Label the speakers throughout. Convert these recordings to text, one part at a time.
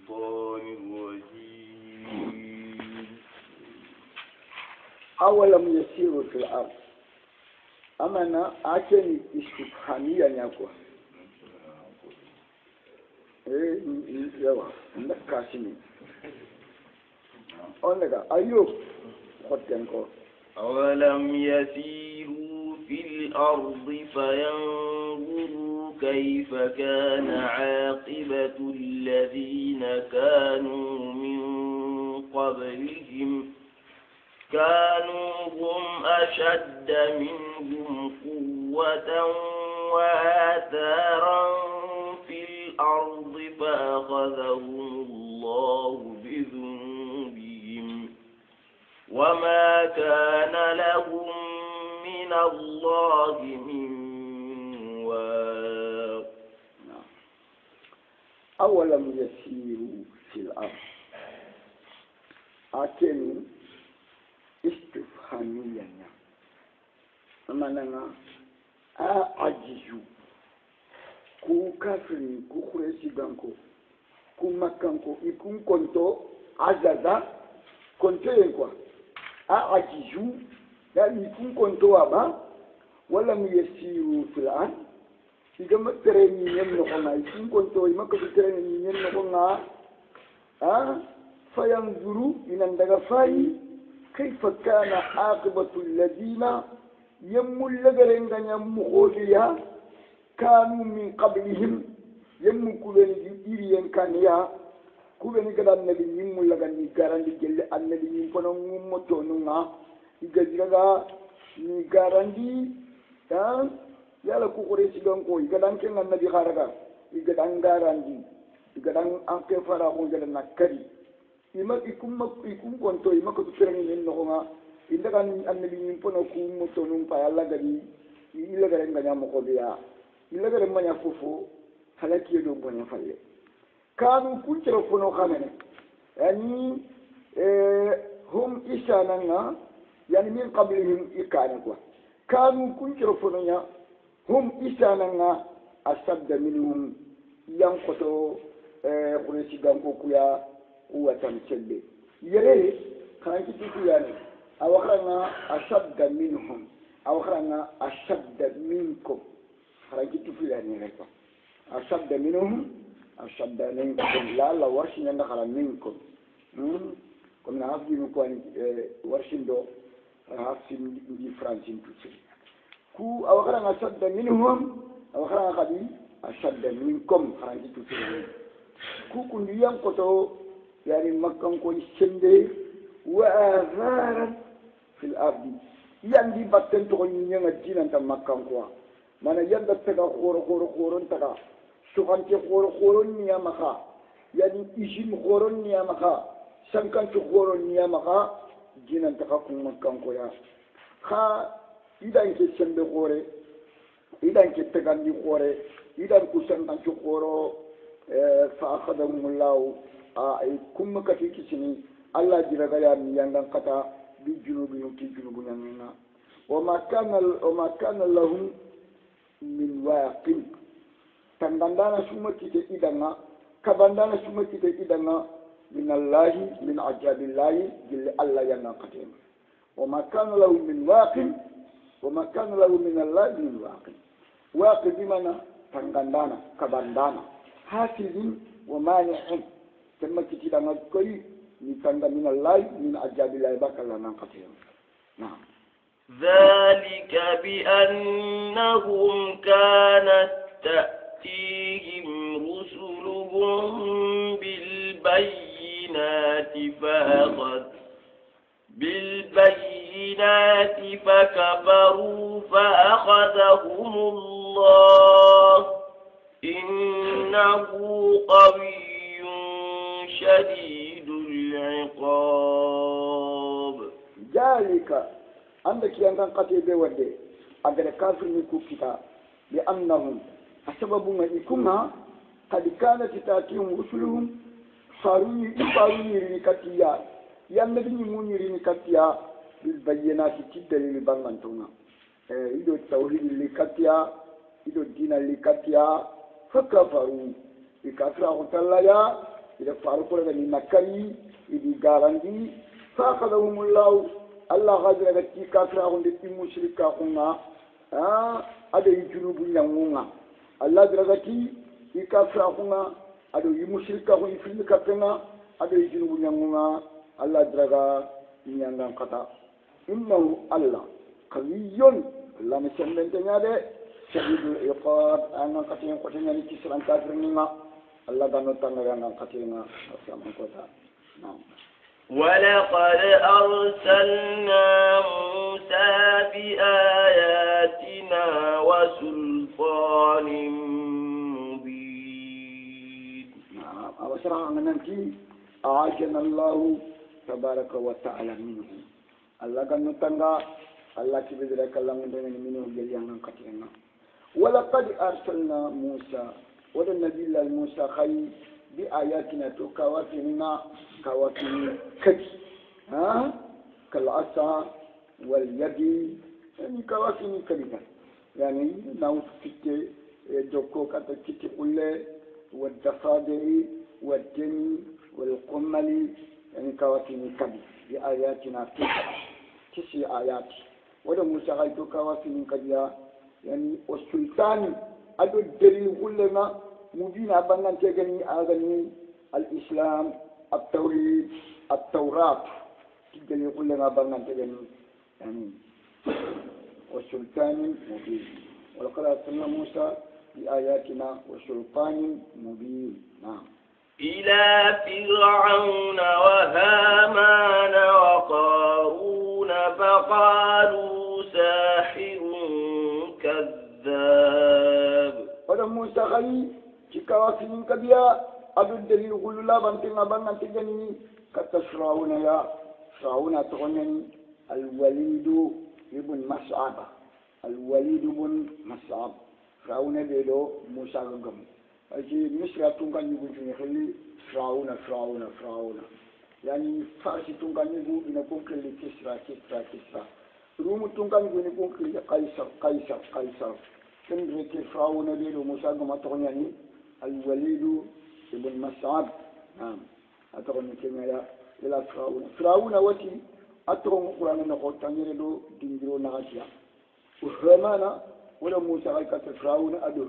Speaker 1: الشيطان الرجيم
Speaker 2: أولم يسيروا في الأرض أمانا أكن استفهامية نيكو يوا نكاسيني أولئك أيوب خدتنكو
Speaker 1: أولم يسيروا في الأرض فينظروا كيف كان عاقبة الذين كانوا من قبلهم كانوا هم أشد منهم قوة وآثارا في الأرض فأخذهم الله بذنوبهم وما كان لهم من الله من واق.
Speaker 2: أولم يسيروا في الأرض أكن استفهاميا أمانا أعجزوا ku kafiri ku kuresi ganko ku makanko ikun konto azaza konto yenkwa ajizu ya ikun konto aba wala mu yasiru fil an igama tereni nyen no kona ikun konto imaka tereni nyen no kona fayanzuru inan daga fayi kaifa kana aqibatu alladina yamul lagarenga nyammu khodiya كانوا من قبلهم يمكلون يديرين كانيا كوبني كذا النبي يمول لغني كاران دجل النبي يمكنون متونونا يجزغا نيكاران دي يالا كوكوري سيغانكو يغدان كين النبي خارغا يغدان غاران دي يغدان انكي فارا كو جل نكري يما يكون كونتو يما كو ترني نونغا يندغان النبي يمكنون كو متونون با يالا غدي يلا غرين غنيا مكوبيا ilagare manya fofo halaki yedo bonya falle kanu kunchero fono kamene yani hum isananga yani min qablihim ikana kwa kanu kunchero fono nya hum isananga asabda minhum yankoto kuresi ganko kuya uwatan chelle yere kanki tiku yani awakranga asabda minhum awakranga asabda minkum harajtu fi yani ashadda minhum ashadda minkum la warshin na khala minkum comme na hafi ko warshin do hafi di france tout ku awakara ashadda minhum awakara khadi ashadda minkum harajtu fi ku kundiyan ko to yani makkan ko sende wa azara fil ardi yandi batten to nyanga dinan ta makkan ko mana yanda taga khoro taga sukanti khoro niya maka yani ishim khoro niya maka sankan khoro niya maka jinan taga kun makkan ko ya kha idan ke sembe khore idan ke tagandi khore idan ku sankan khoro fa akhadahum allah ay kum makati kisini allah diraga ya yandan kata bi junubi yuki junubu nyamina wa ma kana lahum min waqin tangandana sumati te idanga kabandana sumati te idanga min allahi min ajabillahi jil allah yana qatim wa ma kana lahu min waqin wa ma kana lahu min allahi min waqin waqi bimana tangandana kabandana hafizin wa mani'in tamma kitidanga koy ni tanga min allahi min ajabillahi bakalla qatim na'am
Speaker 1: ذلك بأنهم كانت تأتيهم رسلهم بالبينات فكفروا فأخذهم الله إنه قوي شديد العقاب.
Speaker 2: ذلك عندك يندن قتيبه ودي اگر كافر نكو كتا لانهم سبب ما يكون قد كانت تاتيهم رسلهم صاروا يريكاتيا يندن من يريكاتيا بالبينات تدليل بانغانتونا يدو التوحيد لكاتيا يدو الدين لكاتيا فكفروا يكفروا تعالى إذا فارقوا لك نكري إذا غارندي فأخذهم الله الله غادر غتي كافرهم دي مشركهم أدي جنوب ينونا الله درغتي كافرهم أدي مشركهم في الكافرنا أدي جنوب ينونا الله درغا ينغا قطع إنه الله قوي الله مسلم تنياده شديد العقاب أنا قتين قتين كسران كافرنا الله دانو تنغا قتينا نعم
Speaker 1: ولقد أرسلنا موسى بآياتنا وسلطان مبين.
Speaker 2: نعم أبشرنا ننتي أعاذنا الله تبارك وتعالى منه. الله كان نتنغا الله كبير كلام منه جليانا كثيرا. ولقد أرسلنا موسى والنبي الله موسى خير بآياتنا توكاواتنا كواتنا كدي كالعصا واليد يعني كواتنا كدي يعني ناوت كتي جوكو كتا كتي قلة والضفادع والدم والقمل يعني كواتنا كدي بآياتنا تسي آيات ولا موسى خير توكاواتنا كدي يعني والسلطان أدو الدليل كلنا مبين أبنان تجني أغني الإسلام التوحيد التوراة تجني كلنا أبنان تجني يعني والسلطان مبين ولقد أرسلنا موسى بآياتنا وسلطان مبين نعم
Speaker 1: إلى فرعون وهامان وقارون فقالوا ساحر كذاب
Speaker 2: ولم موسى غني كواسين كبيا أدو الدليل قل لا بنتنا بنا تجني كتشراون يا شراون تغني الوليد ابن مسعب الوليد بن مسعب شراون بيلو موسى غم أجي مصر تونغان يقول في خلي شراون يعني فارس تونغان يقول إن كل كسرى روم تونغان يقول كل قيصر كندرك فرعون بيلو موسى غم تغني الوليد ابن مسعب نعم أتغني كما إلى فرعون وتي أتغني القرآن نقول تنيرو دينجرو نغاشيا وهمان ولا موسى غيكت فرعون أدو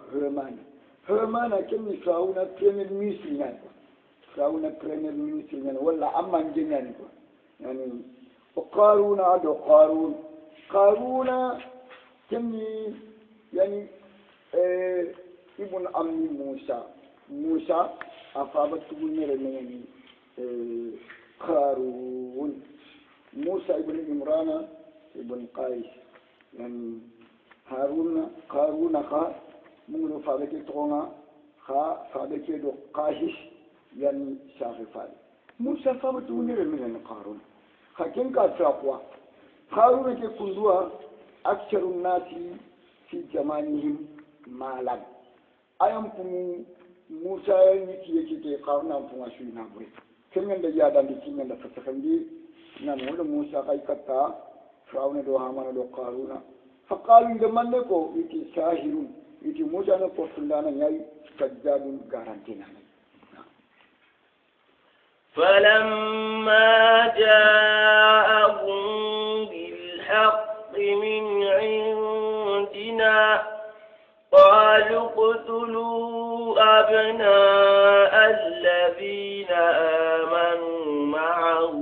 Speaker 2: همان كم فرعون بريمير مينستر فرعون بريمير مينستر ولا أمان جنان يعني وقارون أدو قارون كم يعني ابن أمي موسى أصابت بنير يعني قارون موسى ابن عمران ابن قيس يعني قارون من فابك ترونا فابك دو قاهش يعني شاففال موسى فابت بنير من قارون خاكين كاتراقوا قارون كندوا أكثر الناس في زمانهم مالا أيام موسى يكي قارنا فما شوي نابري كمن دجا داندي كمن دفتخندي نقول موسى كايكتا فرعون دو هامان دو قارون فقالوا لمن نكو يكي ساحر يكي موسى نكو فلانا ياي كذاب غارانتينا
Speaker 1: فلما جاءهم بالحق من عندنا قالوا اقتلوا أبناء الذين آمنوا معه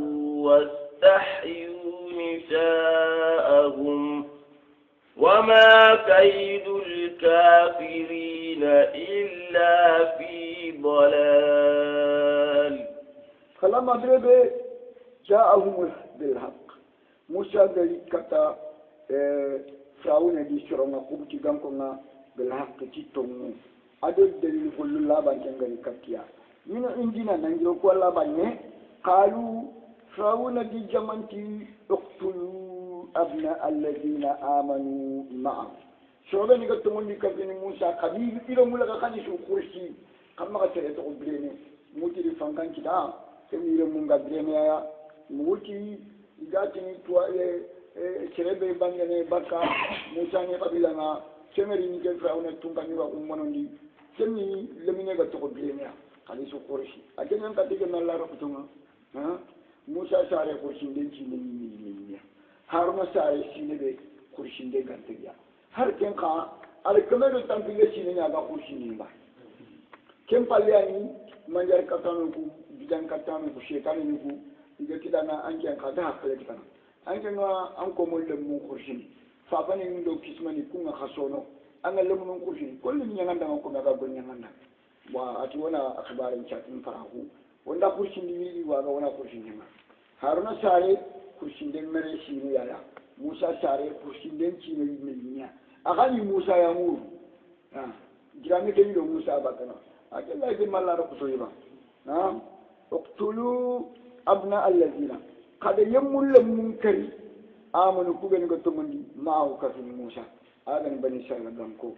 Speaker 1: واستحيوا نساءهم وما كيد الكافرين إلا في ضلال.
Speaker 2: فلما جاءهم بالحق موسى كتا فرعون دي شرنا قبتي غانكونا بالحق تيتوم ادو دليل كل لا بانكن كاتيا من عندنا نانجو كولا باني قالوا فرعون دي جمانتي اقتلوا ابناء الذين امنوا معه شوبه ني كتمون دي كابين موسى قبيل الى مولا خاني شو كرسي كما كتره تو بليني موتي دي فانكان كدا كميره مونغا بلينيا موتي igati twa kerebe bangene baka musa ne kabila na kemeri ni ke fa ona tunga ni wa ummonondi kemi lemine ga to bilenya حديث قرشي أكن أنت تجمع الله رفتنا موسى ساري قرشين دين شيني هارون ساري شيني بي قرشين دين كنتيا هر كن قا على كمان تنتيجة شيني ناقا قرشين با كم بالياني منجر كتانوكو بيجان كتانوكو شيطانوكو إذا كده أنا أنجي أنقذها خلك كنا أنجي أنا أنكم ملهم قرشين فأبني من دو كسمني كونا خسونو أنا لهم قرشين كل من يعند ما كنا قبل يعند وأتونا أخبار إنشاء فرحه وندا قرشين دي وانا قرشين دي هارون ساري قرشين دي مريشين يا موسى ساري قرشين دي شيني ملينيا أغاني موسى يمور جرامي كيلو موسى باتنا أكيد لا يجمع الله رب سويما اقتلوا أبناء الذين قد يمل المنكر آمنوا كوبين قطمني معه كفي موسى هذا بني إسرائيل دمكو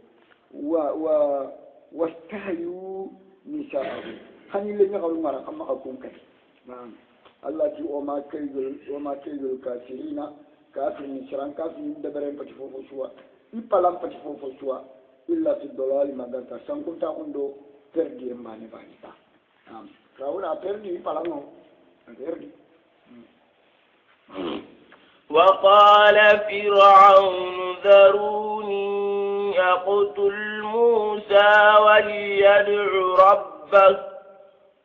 Speaker 2: واستحيوا نساءه خني اللي نقول مرة كم أكون كذي نعم الله تي وما كيد الكافرين كافر نشران كافر يدبرين بتشوفه شوا يبلغ بتشوفه شوا إلا في الضلال ما قلت سانكون تاكوندو تردي ماني تا نعم كراونا تردي يبلغه تردي
Speaker 1: وقال فرعون ذروني أقتل موسى وليدع ربه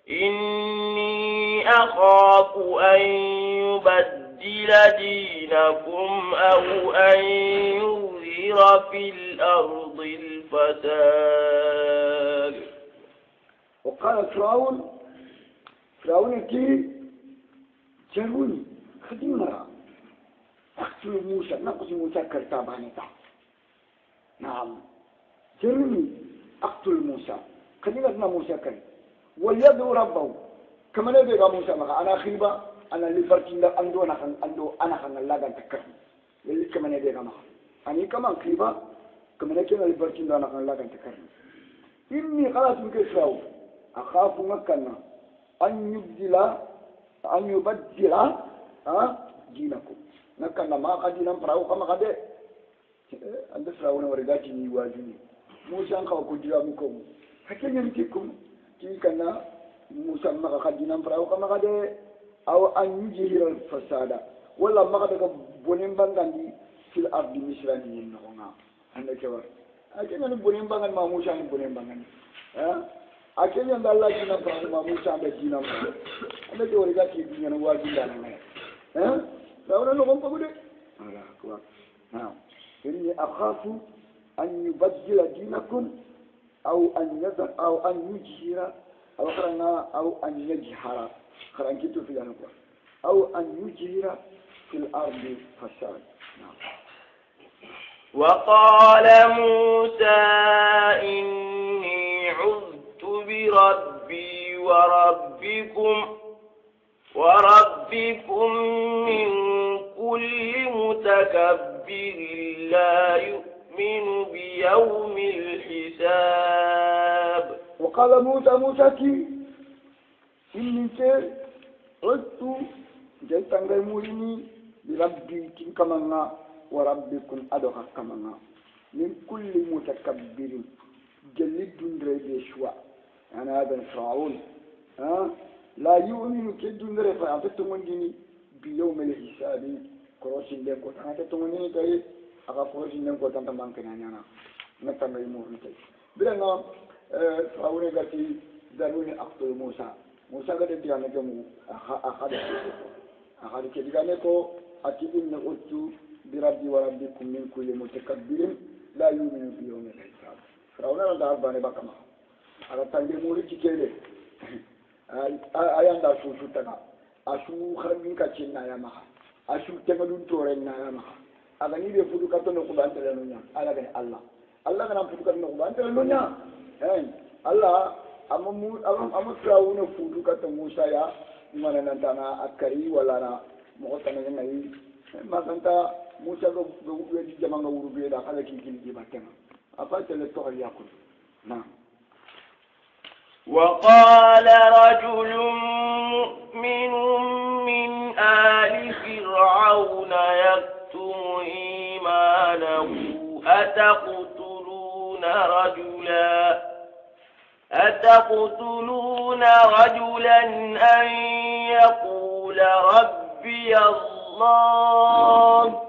Speaker 1: إني أخاف أن يبدل دينكم أو أن يظهر في الأرض الفساد.
Speaker 2: وقال فرعون كي جروني خدمنا أقتل موسى نقص موسى كرتابانتا نعم جروني أقتل موسى خدمنا موسى كري وليدعو ربه كما نبي موسى مع أنا خيبة أنا اللي فرتين ده أندو أنا خن الله جن تكرم اللي كما نبي مع أنا كمان خيبة كما نبي اللي فرتين ده أنا خن الله جن تكرم إني خلاص مكسراو أخاف مكنا أن يبدل دينكم نكنا ما قدينا فراو كما قد عند فراو نورجاتي نيواجني موسى أنك وكجرا مكم هكذا يمتكم كي كان موسى ما قدينا فراو كما قد أو أن يجهر الفساد ولا ما قد بنين بانغاندي في الأرض مثلني نهونا عندك كبر أكيد بنين بانغان ما موسى بنين بانغان أكيد عند الله جينا فراو ما موسى بجينا فراو عندك ورجاتي بيجي نواجي دانا فأنا نقوم بقوله نعم إني أخاف أن يبدل دينكم أو أن يظهر أو أن يجهر أو أن يجهر خلنا كتب في الأنبياء أو أن يجهر في الأرض فساد نعم.
Speaker 1: وقال موسى إني عذت بربي وربكم من كل متكبر لا يؤمن بيوم الحساب.
Speaker 2: وقال موسى كي إني عذت جلتان غيموريني بربي كم كمانا وربكم أدوها كمانا من كل متكبر جلد ريبشوا أنا هذا فرعون لا يؤمن كدون رفع تتمنجني بيوم الحساب كروسين لكم أنا تتمنجني كي أكا كروسين لكم تنتمان كنانيانا نتمنى يمورني كي بلنا فرعون قالتي ذروني أقتل موسى قد ديانا كمو أخذ كديانا كو أتي إن أتو بربي وربكم من كل متكبر لا يؤمن بيوم الحساب فرعون لا تعرفني بكما على تانجي موري كيلي ayanda su tana asu kharmin ka cinna ya maha asu tegalun toren na ya maha aga ni be fudu ka tono ko bantale no nya ala ga Allah kana fudu ka no ko bantale no nya Allah amu firawuna fudu ka to Musa ya mana nan tana akari wala na mo tana ngai masanta Musa go di jamanga wuru be da kala ki ki batema afa tele to yakul na.
Speaker 1: وقال رجل مؤمن من آل فرعون يكتم إيمانه أتقتلون أتقتلون رجلا أن يقول ربي الله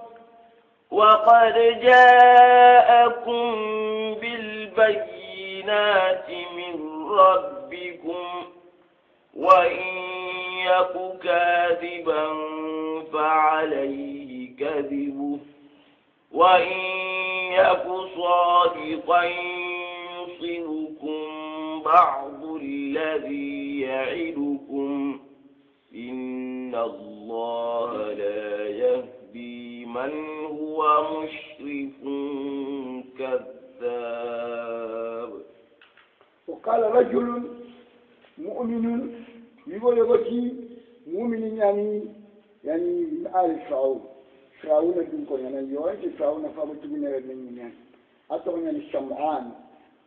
Speaker 1: وقد جاءكم بالبينات من ربكم وإن يك كاذبا فعليه كذبه وإن يك صادقا يصبكم بعض الذي يعدكم إن الله لا يهدي من هو مسرف كذاب.
Speaker 2: وقال رجل مؤمن يقول لك مؤمن يعني من آل فرعون دونكم يعني يوجد فرعون فابت من المؤمنين يعني أتوني الشمعان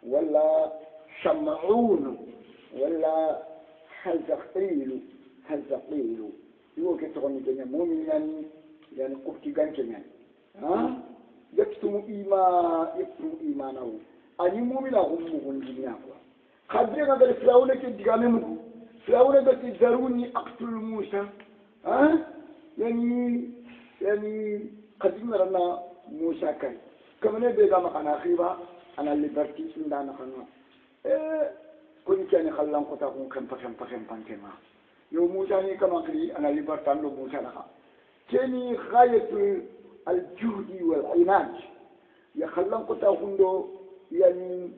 Speaker 2: ولا شمعون ولا هزقيل يقول كتوني كنا مؤمن يعني قبتي كان يكتم إيمانه أني مؤمن هم الدنيا خبرنا قال فرعون كدقامه فرعون قال ذروني أقتل موسى يعني قدمنا لنا موسى كما نبي كما كان أخيبا أنا اللي برتي سندانا خنا كل كان خلنا قطعهم كم يوم موسى كما قلي أنا اللي برتان له موسى لها كني غاية الجهد والعناد يخلنا قطعهم له يعني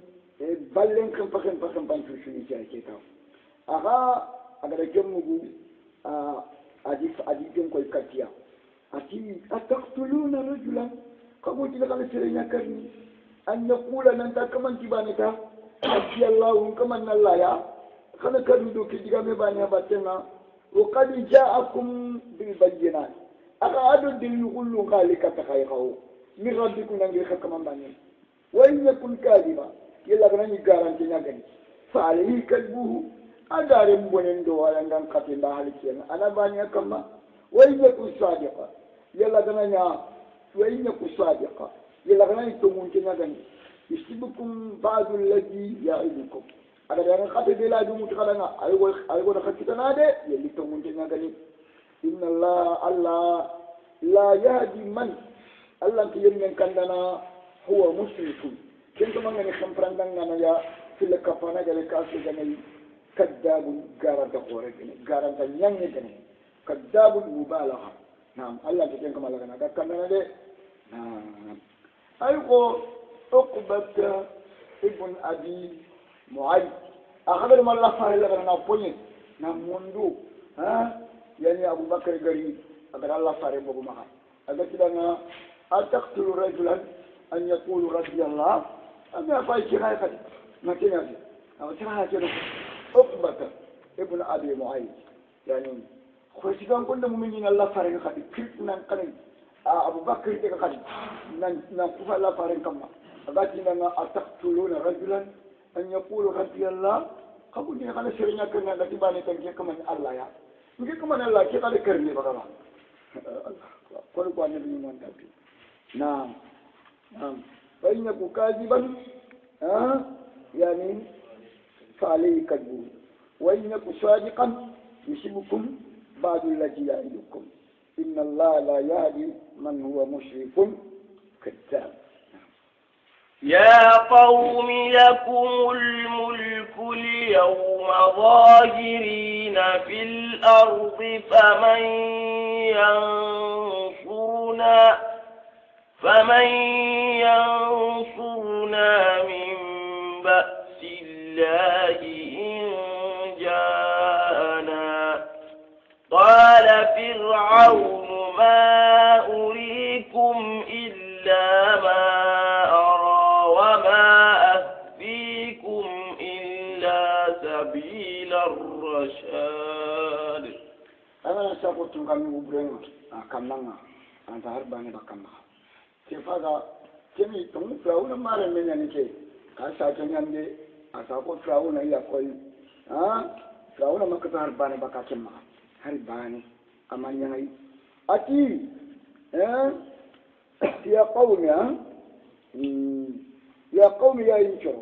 Speaker 2: بلن كم شو شيء كده أغا جمعو أدي جم كل كتيا أتقتلون رجلا كم تلقى لسرنا كرني أن يقول أن كمان تبانتا أشياء الله كمان الله يا خنا كرني كذا مبانيا باتنا وقد جاءكم بالبينات أغا أدو دل يقولون خالك تخيخه من ربكم نجيخ كمان بانيا وإن يكن كاذبا يلا غني غارانتي نغني فعليه كذبه أدار مبنندو ولا نان قتل بالكين أنا بانيا كما وإن يكن صادقا يلا غني وإن يكن صادقا يلا غني تمونتي نغني يسبكم بعض الذي يعدكم أنا غني قتل بلا دو متخلنا أيوة خكتنا ده يلي تمونتي نغني إن الله لا يهدي من الله كيمن كندنا هو مسرف كنت ما غني خمفرندنا يا في الكفانة جل كاسو جني كذاب غارد قورجني غارد يانجني كذاب مبالغة نعم الله تكلم كما لنا كنا ده نعم أيقو عقبة ابن أبي معيط أخبر ما الله فعل لنا بني نعم منذ يعني أبو بكر قريب أخبر الله فعل أبو معاذ أذا كنا أتقتل رجلا أن يقول رضي الله أنا فايك هاي ما كنا أو ترى كنا عقبة ابن أبي معيط يعني خرجان كل مؤمنين الله فارن خدي كنا نقرن أبو بكر كذا خدي نقف الله فارن كما أذكرنا أتقتلون رجلا أن يقول رضي الله قبل أن يخلص شرنا كنا نتبعني تنجي كمان الله يا ممكن كمان الله كي قال كرني بقى كل قوانين من تبي نعم فإن يكون كاذبا يعني فعليه كذب وإن يكن صادقا يصيبكم بعض الذي يعدكم إن الله لا يهدي من هو مسرف كذاب.
Speaker 1: يا قوم لكم الملك اليوم ظاهرين في الأرض فمن ينصرنا من بأس الله إن جاءنا قال فرعون ما أريكم إلا ما أرى وما أهديكم إلا سبيل الرشاد.
Speaker 2: أنا سأقول كم يبرم كمنا أنت هرباني بكمنا كيف هذا كمي تون فرعون ما رمي يعني كي كاساتني عندي أسأقول فرعون يقول فرعون ما كتر هرباني بكمنا هرباني أمان يعني أتي يا قوم يا قوم يا إنشو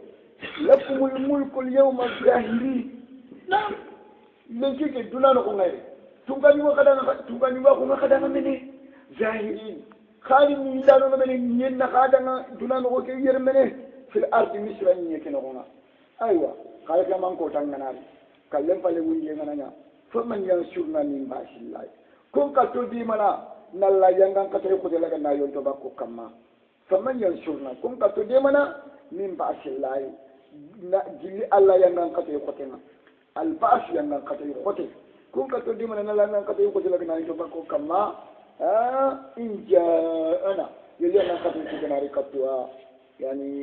Speaker 2: لكم الملك اليوم الظاهرين نعم لنكيك دولا نكو غيري تونغاني ما خدانا مني ظاهرين خالي من لا نو مني نين خدانا دولا نكو كي يرمني في الارض مصر ني كنونا ايوا قال كما نكو تانغناري كلم فالي وينجي غنانا فمن ينصرنا من باس الله كون كاتو دي منا نالا يانغان كاتري كو دلا غنا يونتو باكو كما فمن ينصرنا كون كاتو دي منا من باس الله جلي الله يانغان كاتري كو تنا الباس يانغان كاتري كو تي كون كاتو دي منا نالا يانغان كاتري كو دلا غنا يونتو باكو كما ان جاءنا يلي يانغان كاتري كو غنا كاتوا يعني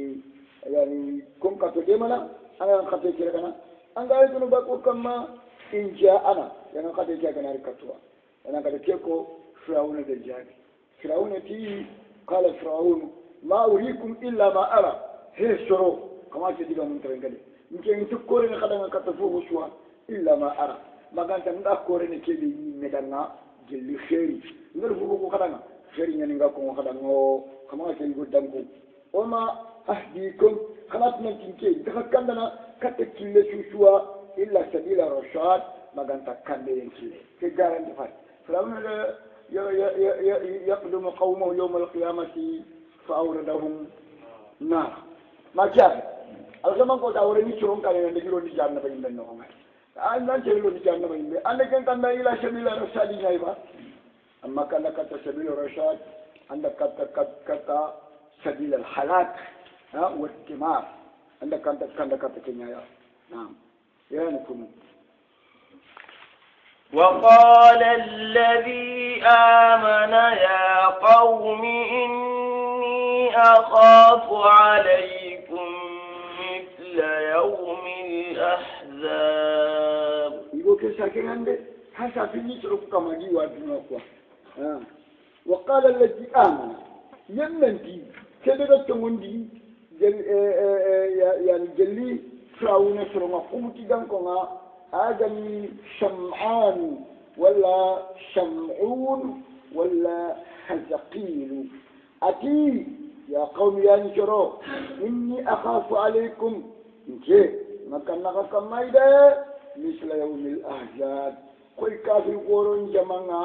Speaker 2: كون كاتو دي منا انا كاتري كو غنا anga yunu bako kama inja ana yana kade jaga na rikatwa yana kade keko firauna da jagi firauna ti qala firaun ma urikum illa ma ara he shoro kama ce diga mun tarengale nke ntu kore ne kada ngata fu shwa illa ma ara maganta nda kore ne kebe ni medanga gelli khairi ngal fu ko kada nga khairi nyani ngako kada ngo kama ce go dango oma ahdikum khalat nan tinke daga kandana katte kille shushuwa illa sabila rashad maganta kande yenkile ke garanti fat firawna yaqdumu qawmahu yawm alqiyamati fa'awradahum nar ma kya alzama ko dawre ni churon kale ne giro ni janna ba yimbe no ma an nan jelo ni janna ba yimbe an kan kanda ila sabila rashad ni ba amma kana kata sabila rashad anda kata sabila alhalak wa istimar عندك كنيا نعم يا نكون
Speaker 1: وقال الذي آمن يا قوم إني أخاف عليكم مثل يوم الأحزاب
Speaker 2: يقول كساكن عنده حسا في نشرب كما جي وادنا وقال الذي آمن يمنتي كذا تمندي يعني جلي فراونا فرما قمتي جانكونا آدمي شمعان ولا شمعون ولا حزقيل أتي يا قوم يا نشرو إني أخاف عليكم إنكي ما كان نغاكم مايدا مثل يوم الأحزاب كل كافر قولون جمعنا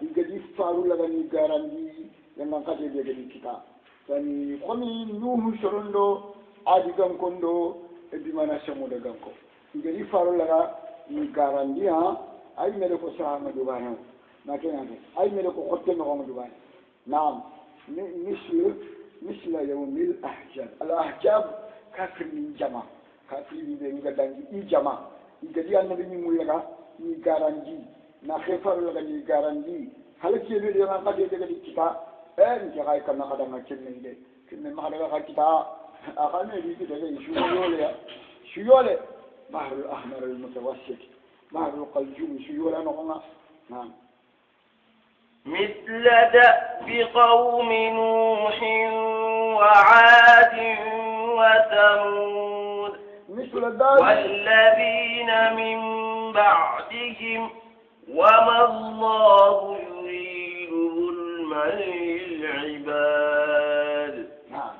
Speaker 2: يجدي فارو لغني غاراندي لما قتل يجدي كتاب yani komi nuhu sorondo adi gankondo e bimana samuda ganko ngeri faro laga ni garandi ha ay mere ko sahama dubana na kenande ay mere ko xotte no ngam dubana naam misla yawmil ahjab al ahjab kafir min jama kafir bi be ngadangi i jama ngedi annabi ni mulaga ni garandi na khefaro laga ni garandi halaki be de ma qade de kita en jaay kan na kada ngakil ni de kinne ma daga kita akane di de shuyole بحر الأحمر المتوسط بحر القلزم شيولا نغنى نعم
Speaker 1: مثل دأب قوم نوح وعاد وثمود والذين من بعدهم وما الله يريد ظلما للعباد.
Speaker 2: نعم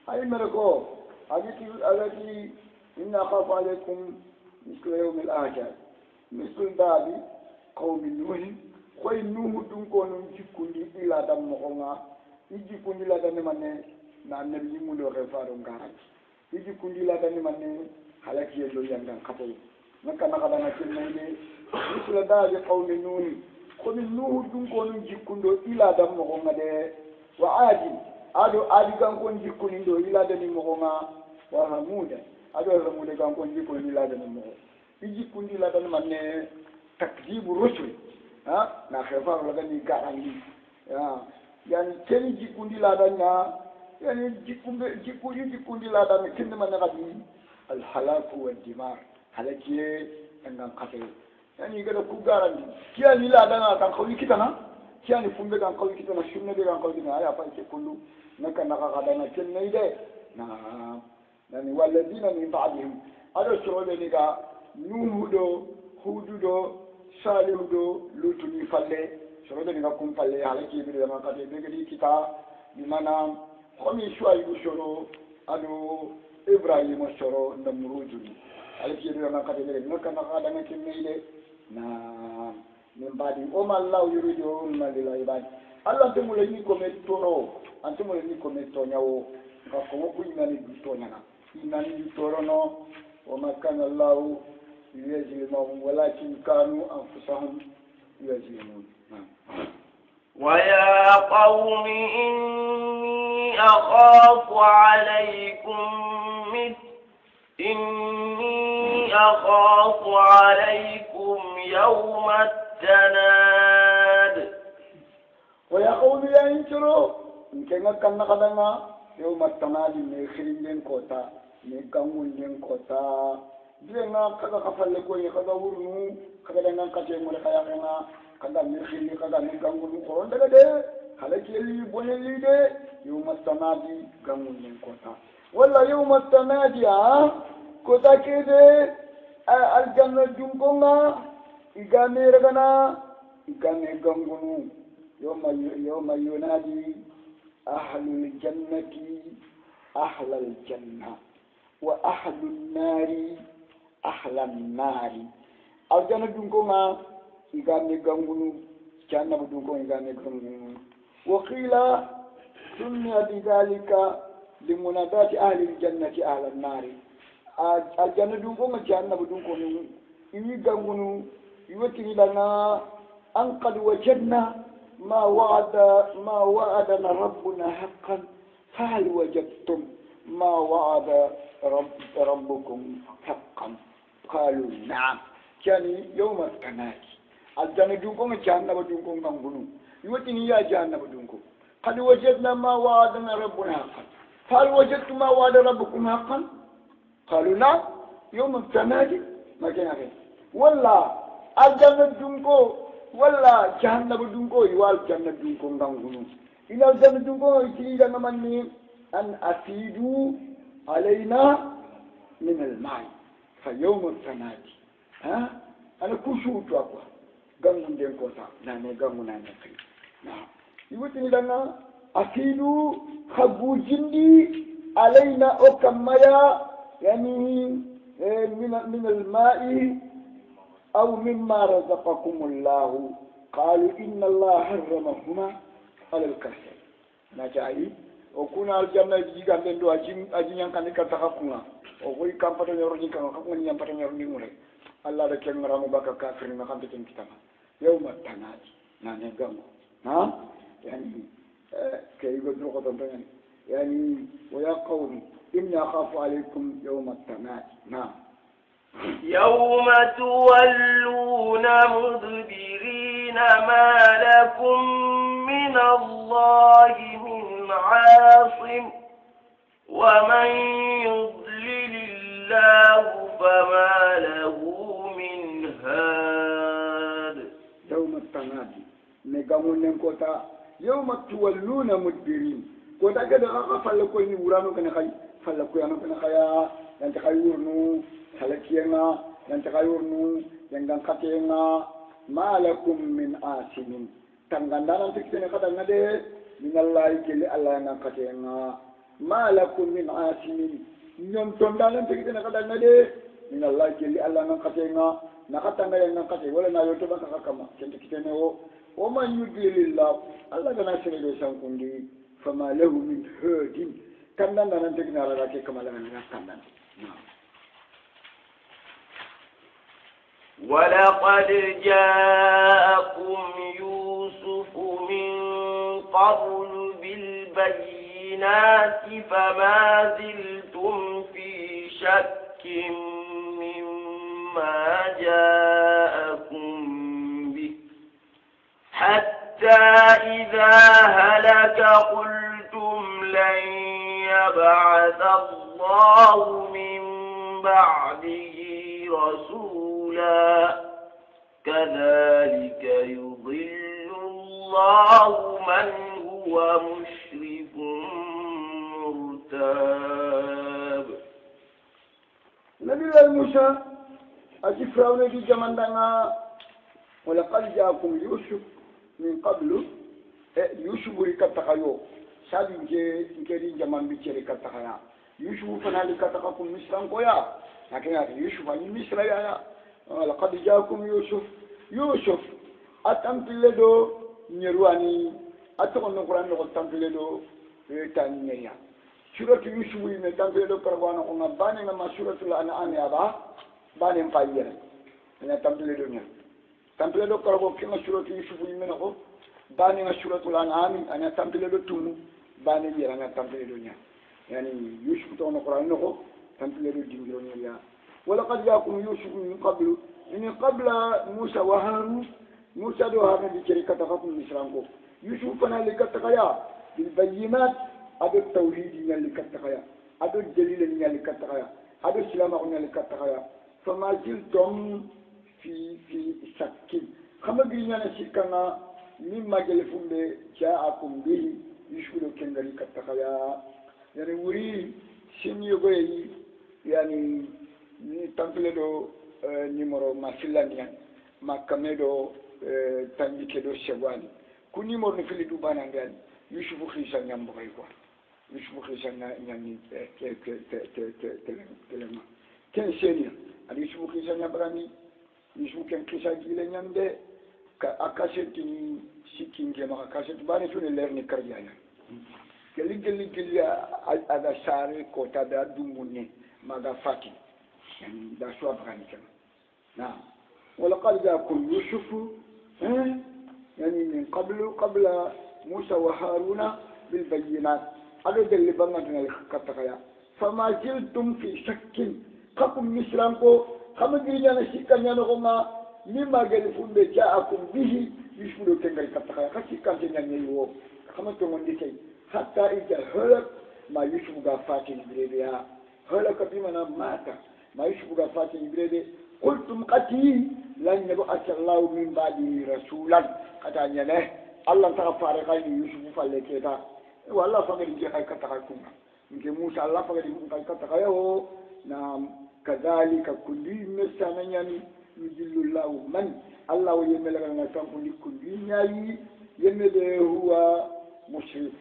Speaker 2: أي مركو التي إن أخاف عليكم مثل يوم الآخر مثل داب قوم نوح خوي نوح دونكو نجيكوندي إلى دم مغنا يجيكوندي لا دم من na nabi mulo refaro ngara yijikundi la dani manne halaki yelo yanga khatay naka naka dana kinne misla dali qawmi nuh qawmi nuh dun ko nun jikundo ila dam mo ngade wa adi gan ko jikuni do ila dani mo nga wa hamuda hamuda gan ko jikuni ila dani mo yijikundi la dani manne takdibu rusul ha na refaro la dani garangi ya yani keni jikundi la dana يعني جيكوندي لا دام كن من غادي الحلاك والدمار حلاكي ان قتل يعني كده كو غارانتي كياني لا دانا كان خولي كيتانا كياني فومبي كان خولي كيتانا شومنا بي كان خولي كيتانا يا فاي كله نكا نكا غادانا كن نيده نعم يعني والذين من بعدهم هذا شعوب نيغا نوح دو هود دو صالح دو لوط ني فالي شعوب نيغا كوم فالي حلاكي بي ما قد بيغدي كيتا بمعنى komi shuaibu shoro ado إبراهيم وشرو نمرود على كي يدور ما قتل ما كان هذا ما كميله نعم من بعد وما الله يريد وما للعباد الله تمولني كمتورو أنتم مولني كمتونياو كفوا كويناني بتونيانا كويناني بتورونو وما كان الله يظلمهم ولكن كانوا أنفسهم يظلمون
Speaker 1: ويا قوم إني أخاف عليكم يوم التناد
Speaker 2: ويا قوم يا إنشرو إن كنا كنا قدنا يوم التناد من خيرين كوتا من كمون كوتا دينا كذا كفل لكوي كذا ورنو كذا لنا كذا مرخيانا كذا من خيرين كذا من كمون كورن ده خلك يلي بوني ده يوم التناد كمون كوتا ولا يوم التناد كوتا كده الجنة جنكونا إيجامي رغنا إيجامي غنغنو يوم ينادي أهل الجنة أهل الجنة وأهل النار أهل النار الجنة جنكونا إيجامي غنغنو جنة جنكونا إيجامي غنغنو وقيل سمي بذلك لمنادات أهل الجنة أهل النار الجنة دونكم الجنة بدونكم يجمعون يوكلي لنا أن قد وجدنا ما وعدنا ربنا حقا فهل وجدتم ما وعد ربكم حقا قالوا نعم كان يوم التنادي الجنة دونكم الجنة بدونكم نعمون يوكلي يا جنة بدونكم قد وجدنا ما وعدنا ربنا حقا فهل وجدتم ما وعد ربكم حقا قالوا نعم يوم التنادي ما كان غير ولا الجنة دونكو ولا جهنم دونكو يوال جنة دونكو غانغونو إلى الجنة دونكو يتيجي لنا مني أن أفيدوا علينا من الماء فيوم التنادي أنا كوشوت أقوى غانغون دينكو تا ناني غانغون ناني نعم يوتيجي لنا أفيدوا خبو جندي علينا أكمايا يعني من الماء أو مما رزقكم الله قالوا إن الله حرمهما على الكافر نجاي وكنا الجنة جيجا بندو أجين ينكني كتاكونا وكوي كم فتن يروني كم كم يوم فتن يروني مولى الله دكين مرامو بكا كافر نكان تكين كتاما يوم التنادي نانيغام يعني كي يقدروا قطن يعني ويا قوم إني أخاف عليكم يوم التنادي نعم
Speaker 1: يوم تولون مدبرين ما لكم من الله من عاصم ومن يضلل الله فما له من هاد
Speaker 2: يوم التنادي نقامون نمكوتا يوم تولون مدبرين كوتا كده فلكو يورانو كنا خاي فلكو يانو كنا خايا يانت خايورنو خلكينا يانت خايورنو يانغان كاتينا ما لكم من آسم تنغاندانا تكتنا كتا نده من الله كلي الله يانغان كاتينا ما لكم من آسم نيوم توندانا تكتنا كتا نده من الله كلي الله يانغان كاتينا nakatanga yanga kate wala na yoto baka kama kente kitene o man yudlil الله الله gana sirele sankundi فما له من هاد كان لنا ننتقنا على ذلك كما لنا ننتقنا
Speaker 1: ولقد جاءكم يوسف من قبل بالبينات فما زلتم في شك مما جاءكم به حتى إذا هلك قلتم لن يبعث الله من بعده رسولا كذلك يضل الله من هو مشرك مرتاب
Speaker 2: نبي الله موسى أجي فرعون في جماندنا ولقد جاءكم يوسف من قبل يوسف ركتخيو سابي نكري جمان بيتشي ركتخيا يوسف فنالك تقاكم مصرا قويا لكن يوسف أن مصر يا لقد جاءكم يوسف أتمتلدو نيرواني أتقن القرآن نقول تمتلدو تانيا سورة يوسف من تمتلدو كربانا قلنا باني ما سورة الأنعام يا با باني مقايرة أنا تمتلدو نيا تمتلدو كربو كما سورة يوسف من نقول باني سورة الأنعام أنا تمتلدو تومو باني يرى أنا تمتلدو نيا يعني يوسف تقول القرآن نقول تمتلدو جنجرو نيا ولقد جاءكم يوسف من قبل إن قبل موسى وهارون موسى دو هارون بشركة تقاكم مصرانكو يوسف فنا لكتقيا بالبينات هذا التوحيد لكتقيا هذا الدليل لكتقيا هذا السلام لكتقيا فما زلتم في شك خما بينا نشكنا مما جلفون جاءكم به يوسف دو كنغري كتقيا يعني وري سينيو يعني تنفلدو numéro ma fillandian ma kamedo tandikedo shewani ku numéro no fili dubana ngani yusufu khisa nyambo kay quoi yusufu khisa nyami telema ken senia ali yusufu khisa nyabrani yusufu ken khisa gile nyamde ka akaseti sikinge ma akaseti bani sunu lerni karjaya geli ada sare kota da dumunne maga fati يعني دا شو أبغاني كمان نعم ولقد جاءكم يوسف يعني من قبل موسى وهارون بالبينات هذا اللي بمدنا الكتايا فما زلتم في شك قكم مسلمكو خم جينا نشكا نغما مما قالوا جاءكم به يشملوا كنغري كتايا خشكا نيو خم تومن ديكي حتى إذا هلك ما يوسف غفاتي بريبيا هلك بمنا مات ما يشبه فاتي إبريد قلتم قتي لن يبعث الله من بعده رسولا قتاني له الله تغفر غير يشبه فالكيتا والله فقد جاء كتاكم إنك موسى الله فقد جاء كتاكيه نعم كذلك كل مسانا يعني يجل الله من الله يملك لنا تنقل كل يعني يملك هو مشرف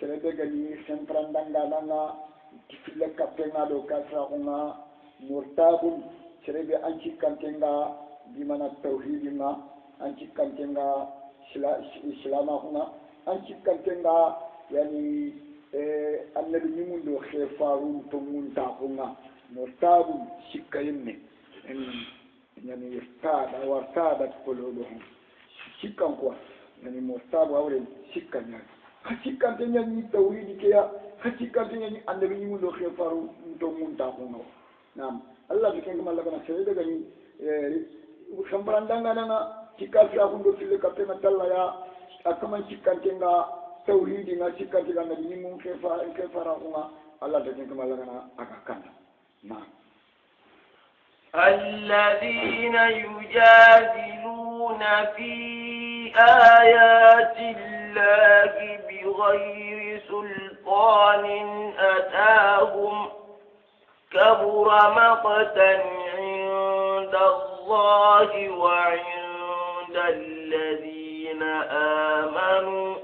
Speaker 2: سلبعني سنتران دانا تفلك كتنا دو كسرنا murtabun serebe anci kantenga dimana tauhidinga anci kantenga islama hunga anci kantenga yani annabi nyumundo khefarun tumunta hunga murtabun sikayinne yani irtada wartada qulubuhum sikkan kwa yani murtabu awre sikkanya hakikatenya ni tauhidi kiya hakikatenya ni annabi nyumundo khefarun tumunta hunga نعم الله بكين كما لقنا سيدة غني خمبران دانا تكال في أخوندو في لكتنا تلا يا أكمل تكال تنغا توحيدنا تكال تنغا نبيمون كيف رأونا الله بكين كما لقنا أكاكنا نعم
Speaker 1: الذين يجادلون في آيات الله بغير سلطان أتاهم كبر مقتا عند الله وعند الذين آمنوا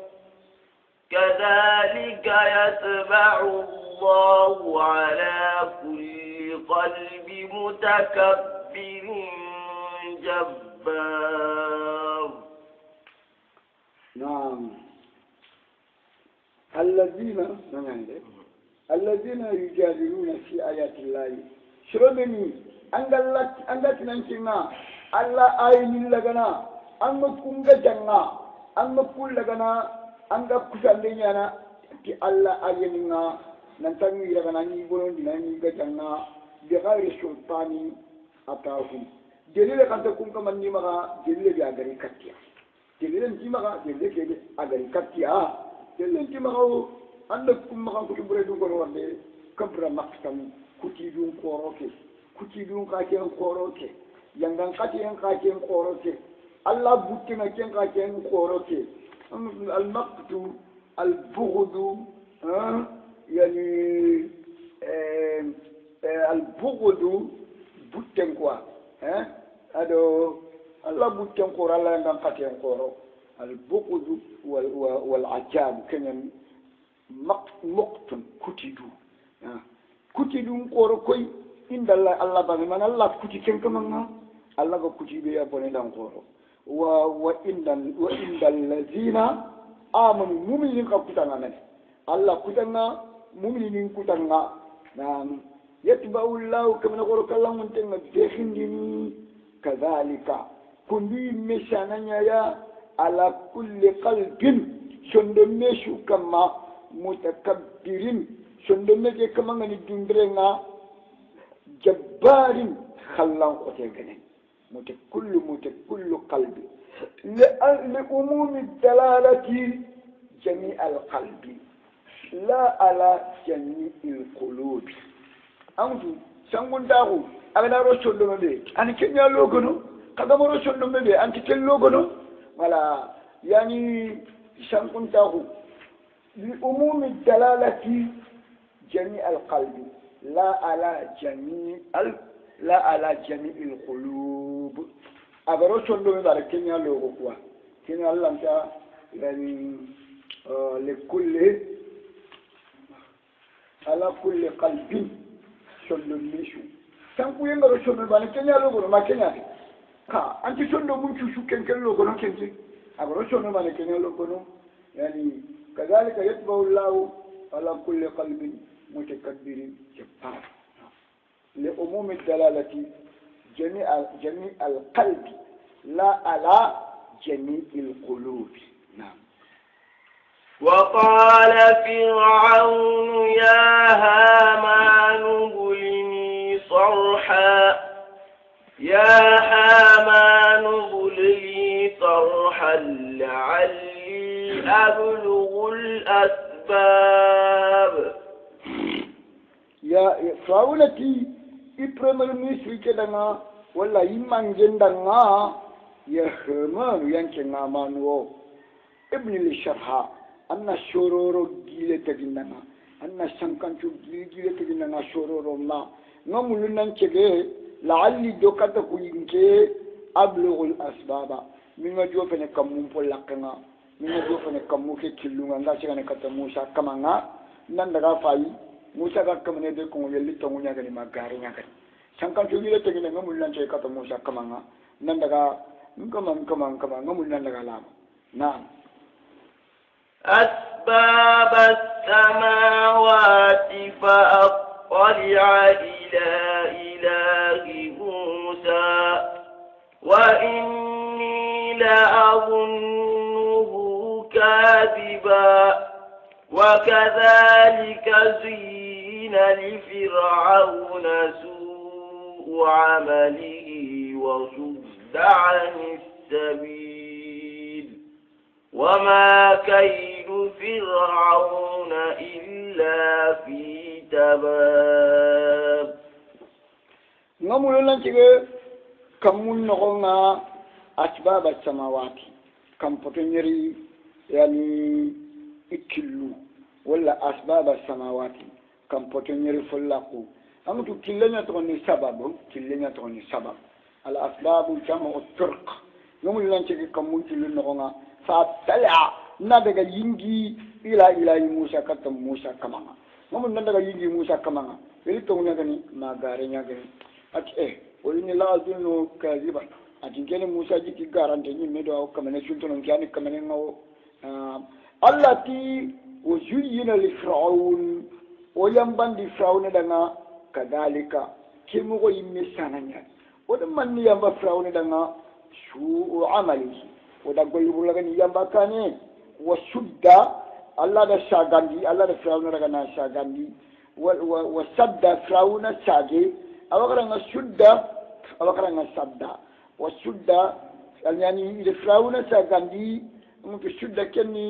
Speaker 1: كذلك يتبع الله على كل قلب متكبر جبار
Speaker 2: نعم الذين يجادلون في آيات الله شربني أنغت ننشنا الله آيين لغنا أنغكم جنا أنغكم لغنا أنغكم سندنا في الله آييننا ننتمي لغنا نيبون ديناني جنا بغير سلطان أتاهم دليل كان تكون كمان نيمغا دليل بأغري كتيا دليل نيمغا دليل بأغري كتيا دليل نيمغا annakum ma ko ibure du ko wonde kabra maktam kutidun koroke kutidun ka ken koroke yangan kati en ka ken koroke allah butina ken ka ken koroke al maqtu al bughd yani al bughd butten quoi ado allah butten ko allah yangan kati en koro al bughd wal ajab kenen مقت كتدو kuti dum qoro koy indalla Allah ba man Allah kuti ken kamanga Allah go kuti be abone dan qoro wa indal ladina amanu mu'minin ka kutanga men Allah kutanga mu'minin kutanga nam yatba'u Allah kama qoro kallan tenga dekhindini kadhalika kundi meshananya ya ala kulli qalbin shondo meshu kama mutakabbirin shondo meje kama ngani dundrenga jabbarin khallan qote gane mutakkullu qalbi لأموم الدلالة جميع القلب لا على جميع القلوب أنتو سنقول داغو أغنى رسول الله بي أنا كنيا لوغنو قدام رسول الله بي أنت كن لوغنو ولا يعني سنقول داغو لأموم الدلالة جميع القلب لا على جميع القلوب أبرو شندو مدار كنيا لوغو كوا كنيا الله أنت يعني لكل على كل قلب شندو ميشو سانكو ينغرو شندو مدار كنيا لوغو ما كنيا كا أنت شندو ممشو شو كن لوغو نو كنتي أبرو شندو مدار كنيا لوغو يعني كذلك يتبع الله على كل قلب متكبر جبار لعموم الدلالة جميع القلب لا على جميع القلوب نعم
Speaker 1: وقال فرعون يا هامان ابني صرحا لعلي أبلغ الأسباب
Speaker 2: يا فرعونتي إبراهيم المصري كدنا ولا يمان جندنا يا همان ينكنا مانو ابن الشرحة أن شورورو جيلة تجننا أن سانكانشو جيلة تجننا شورورو ما نمولنا نشجع لعلي دوكاتا كوينكي أبلغ الأسباب من جوا فينا كمون بولكنا من جوا فينا كمون كيلونا ناسينا كتا موسى كمانا نندرا فاي موسى كمنا دكون يلي تونيا كني ما غارينا كني سانكانشو جيلة تجننا نمولنا نشجع كتا موسى كمانا نندرا كمان نمولنا نندرا لام نعم
Speaker 1: أسباب السماوات فأطلع إلى إله موسى وإني لأظنه كاذبا وكذلك زين لفرعون سوء عمله وصد عن السبيل وما كيد فرعون إلا في تباب
Speaker 2: نقول لك كم نقولنا أسباب السماوات كم بتنيري يعني إكلو ولا أسباب السماوات كم بتنيري فلاقو أما تكلنا تغني سبب الأسباب جمع الطرق نقول لك كم نقولنا فطلع ندق ينجي إلى موسى كتم موسى كمان نقول ندق ينجي موسى كمان اللي تقولنا كني ما قارينا كني ولين لا أظن كاذبا أتيجي موسى جي كارانتني مدوا أو كمان سلطان كياني كمان إنه التي وزين لفرعون وينبان لفرعون دعنا كذلك كم هو يمسانيا ودمن ينبان فرعون دعنا سوء عمله ودقوا يقولون ينبكاني وسد الله ده شاغاندي الله ده فرعون دعنا شاغاندي وسد فرعون شاغي أوكرنا سد أوكرنا سد وسد يعني إذا فرعون شاغاندي ممكن سد كني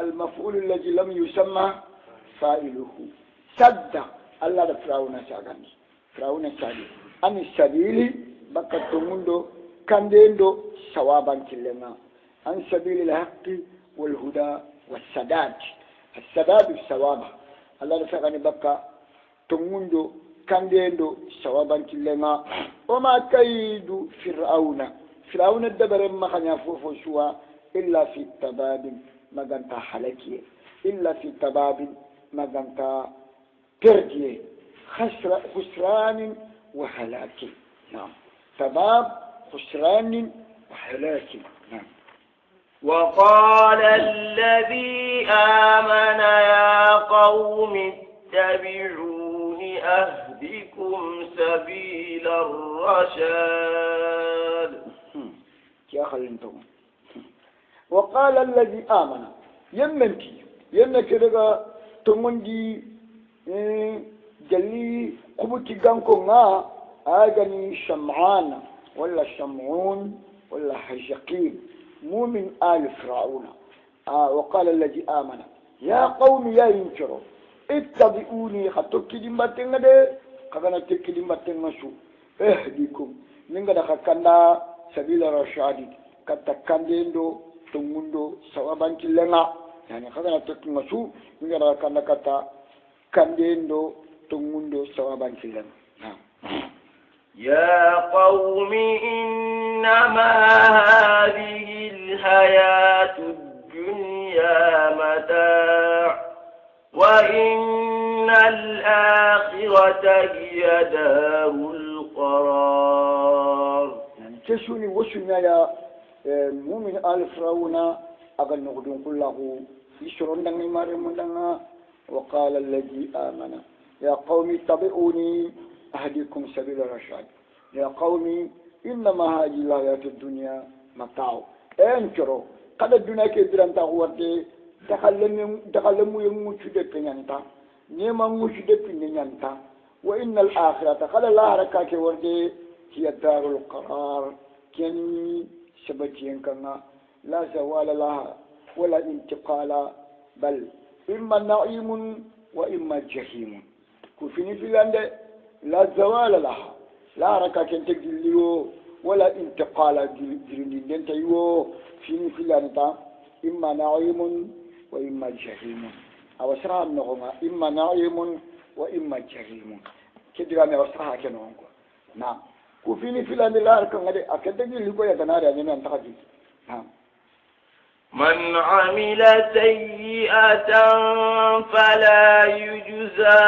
Speaker 2: المفعول الذي لم يسمى فاعله سد الله ده فرعون شاغاندي فرعون شاغي أن السبيل بكتموندو كانديندو ثوابا كلنا عن سبيل الحق والهدى والسداد السداد الثواب الله رفعني بكا تموندو كانديندو ثوابا كلنا وما كيد فرعون الدبر ما كان يفوفو شوا إلا في التباب ما كانت حلكيه إلا في التباب ما كانت ترجيه خسران وهلاك. نعم سباب خسران وهلاك. نعم.
Speaker 1: وقال الذي آمن يا قوم اتبعون أهدكم سبيل الرشاد.
Speaker 2: يا خلينتم. وقال الذي آمن يمنك رجع تمندي جلي قبتي جانكونا آجني شمعان ولا شمعون ولا حجقين مؤمن آل فرعون. وقال الذي آمن يا قوم يا ينكروا اتبعوني خطوكي دمباتنا ده خغنا تكي دمباتنا شو اهديكم من قد خكنا سبيل الرشاد كتكندو تموندو سوابان كلنا يعني خغنا تكي شو من قد خكنا كتا كندو تموندو سوابان كلنا.
Speaker 1: يا قوم إنما هذه الحياة الدنيا متاع وإن الآخرة هي دار القرار.
Speaker 2: يعني تسوني وسنا يا مؤمن آل فرعون أغل نغدون كله يشرون دعني مريم دعنا. وقال الذي آمن يا قوم اتبعوني أهديكم سبيل الرشاد. يا قوم إنما هذه الحياة الدنيا متاع انكروا قد الدنيا كدران تغوتي دخلموا يموتوا دكنيانتا نيما موتوا دكنيانتا وإن الآخرة قال الله ركاك وردي هي دار القرار كني سبتين كنا لا زوال لها ولا انتقال بل إما نعيم وإما جحيم. كفني في الأند لا زوال لها لا ركاك تجليو ولا انتقال جرين تيو فيني في الأند إما نعيم وإما جحيم. أو سرها النغمة إما نعيم وإما جحيم كده أنا وسرها كنونكو. نعم كفيني في الأند لا ركاك أكيد تجليو يا تناري أنا أنتقدي. نعم.
Speaker 1: من عمل سيئة فلا يجزى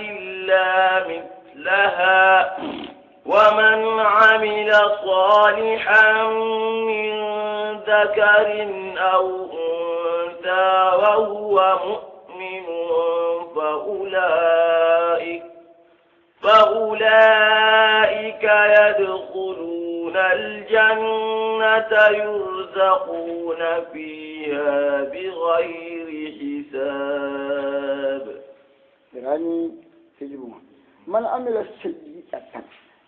Speaker 1: إلا مثلها ومن عمل صالحا من ذكر أو أنثى وهو مؤمن فأولئك يدخلون الجنة يرزقون فيها بغير حساب.
Speaker 2: يعني سيجمون من عمل السيئة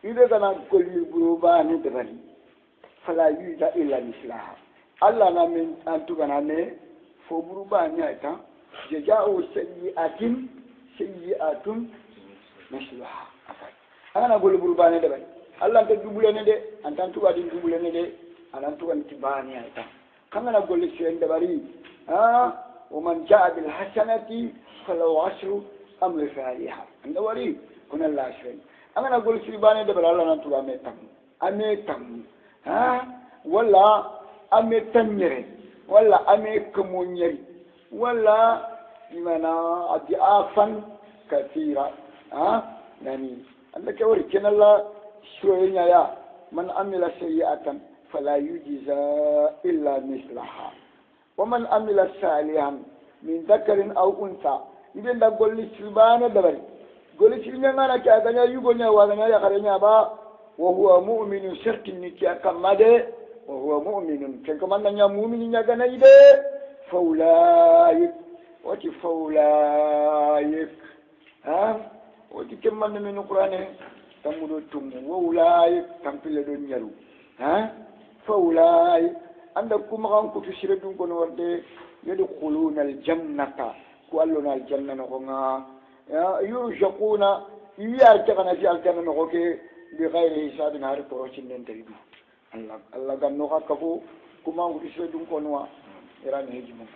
Speaker 2: إذا كان كل بروبان دبري فلا يوجد إلا مثلها. الله نامن أنتو كنامه فبروبان ياتا جزاء سيئة مثلها. أنا أقول بروبان دبري الله أنت دبلنا ده أنت أنتو قاعدين دبلنا ده أنا أنتو قاعدين تباني ياتا. كم أنا أقول شيء دبري ومن جاء بالحسنة فلو عشر أمثالها. عند وري كنا الله شيء. أنا أقول شيء باني دبر الله أنتو أميتم ولا أميتنير ولا أميكمونير ولا بمعنى أضعافا كثيرة. يعني عندك وري كنا الله شوية يا من عمل سيئة فلا يجزى إلا مثلها ومن عمل صالحا من ذكر أو أنثى. إذا نقول لسبحان دبري قول سبحان أنا كأغنى يقولنا وأغنى يخرجنا با وهو مؤمن شرط نكيا كمده وهو مؤمن كمان نيا مؤمن نيا غنى يده فأولئك وتي كمان من القرآن تمر توم وأولئك تمثل الدنيا فأولئك عندكم غان كتو شردون كون ورده يدخلون الجنة كوالنا الجنة نغنا يرزقون يارتقنا في الجنة نغوكي بغير حساب نهار كروشين ننتريبي الله قال نغا كفو كما كتو شردون كونوا إيران هجمون.